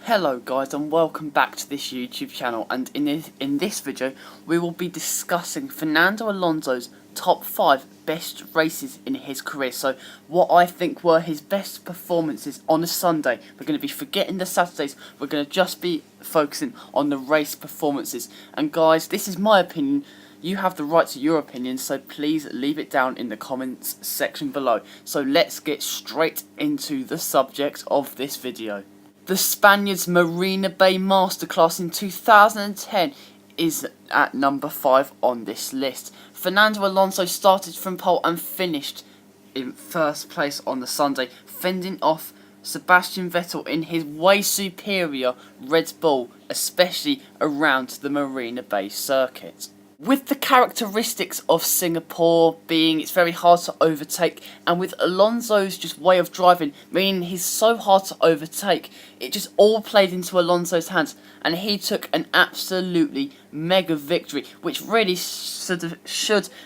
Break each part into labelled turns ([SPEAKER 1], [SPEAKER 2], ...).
[SPEAKER 1] Hello guys and welcome back to this YouTube channel, and in this video we will be discussing Fernando Alonso's top 5 best races in his career. So what I think were his best performances on a Sunday. We're going to be forgetting the Saturdays, we're going to just be focusing on the race performances. And guys, this is my opinion. You have the right to your opinion, so please leave it down in the comments section below. So let's get straight into the subject of this video. The Spaniard's Marina Bay Masterclass in 2010 is at number 5 on this list. Fernando Alonso started from pole and finished in first place on the Sunday, fending off Sebastian Vettel in his way superior Red Bull, especially around the Marina Bay circuit. With the characteristics of Singapore being it's very hard to overtake, and with Alonso's just way of driving meaning he's so hard to overtake, it just all played into Alonso's hands and he took an absolutely mega victory, which really should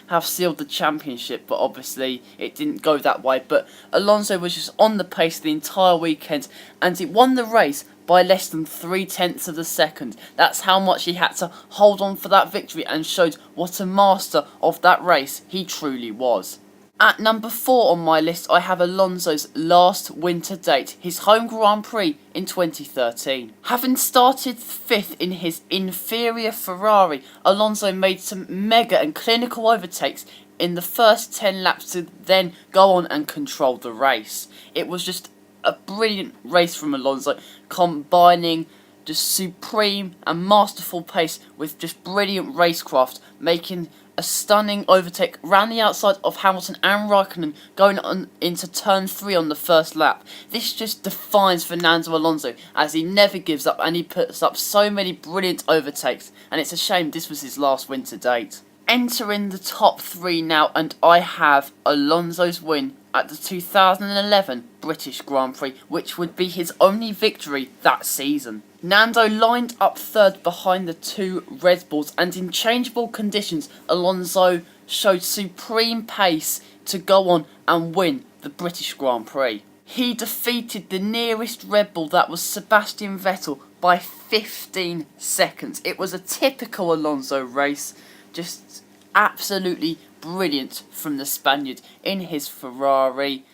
[SPEAKER 1] have sealed the championship, but obviously it didn't go that way. But Alonso was just on the pace the entire weekend and he won the race by less than 0.3 of a second. That's how much he had to hold on for that victory, and showed what a master of that race he truly was. At number 4 on my list, I have Alonso's last win to date, his home Grand Prix in 2013. Having started 5th in his inferior Ferrari, Alonso made some mega and clinical overtakes in the first 10 laps to then go on and control the race. It was just a brilliant race from Alonso, combining just supreme and masterful pace with just brilliant racecraft, making a stunning overtake round the outside of Hamilton and Raikkonen, going on into turn 3 on the first lap. This just defines Fernando Alonso, as he never gives up and he puts up so many brilliant overtakes, and it's a shame this was his last win to date. Entering the top 3 now, and I have Alonso's win at the 2011 British Grand Prix, which would be his only victory that season. Nando lined up 3rd behind the 2 Red Bulls, and in changeable conditions Alonso showed supreme pace to go on and win the British Grand Prix. He defeated the nearest Red Bull, that was Sebastian Vettel, by 15 seconds. It was a typical Alonso race, just absolutely brilliant from the Spaniard in his Ferrari.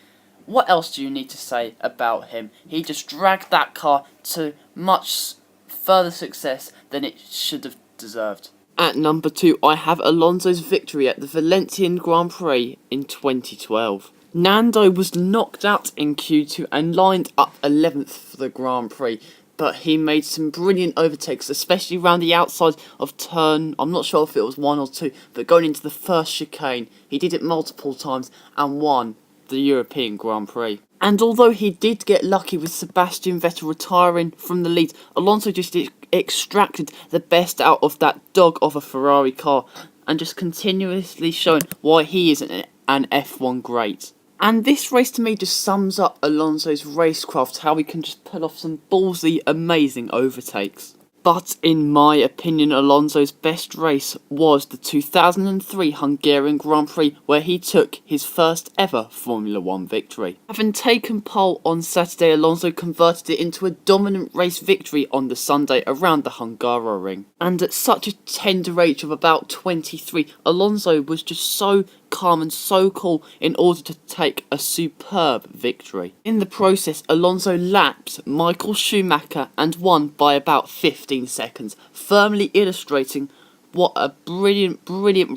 [SPEAKER 1] What else do you need to say about him? He just dragged that car to much further success than it should have deserved. At number 2, I have Alonso's victory at the Valencia Grand Prix in 2012. Nando was knocked out in Q2 and lined up 11th for the Grand Prix, but he made some brilliant overtakes, especially around the outside of turn, I'm not sure if it was 1 or 2, but going into the first chicane, he did it multiple times and won the European Grand Prix. And although he did get lucky with Sebastian Vettel retiring from the lead, Alonso just extracted the best out of that dog of a Ferrari car, and just continuously showing why he is an F1 great. And this race to me just sums up Alonso's racecraft, how he can just pull off some ballsy, amazing overtakes. But in my opinion, Alonso's best race was the 2003 Hungarian Grand Prix, where he took his first ever Formula 1 victory. Having taken pole on Saturday, Alonso converted it into a dominant race victory on the Sunday around the Hungaroring. And at such a tender age of about 23, Alonso was just so calm and so cool in order to take a superb victory. In the process, Alonso lapped Michael Schumacher and won by about 15 seconds, firmly illustrating what a brilliant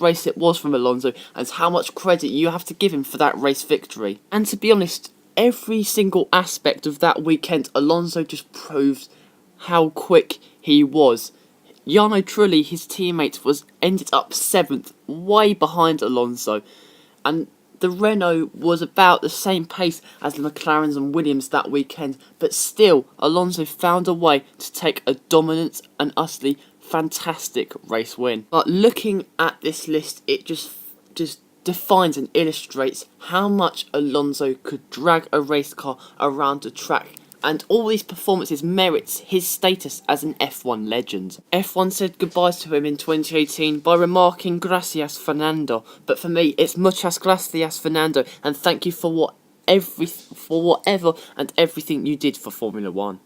[SPEAKER 1] race it was from Alonso, and how much credit you have to give him for that race victory. And to be honest, every single aspect of that weekend, Alonso just proved how quick he was. Jarno Trulli, his teammate, ended up 7th, way behind Alonso, and the Renault was about the same pace as the McLarens and Williams that weekend, but still Alonso found a way to take a dominant and utterly fantastic race win. But looking at this list, it just defines and illustrates how much Alonso could drag a race car around the track, and all these performances merits his status as an F1 legend. F1 said goodbye to him in 2018 by remarking "Gracias, Fernando," but for me it's muchas gracias, Fernando, and thank you for whatever and everything you did for Formula 1.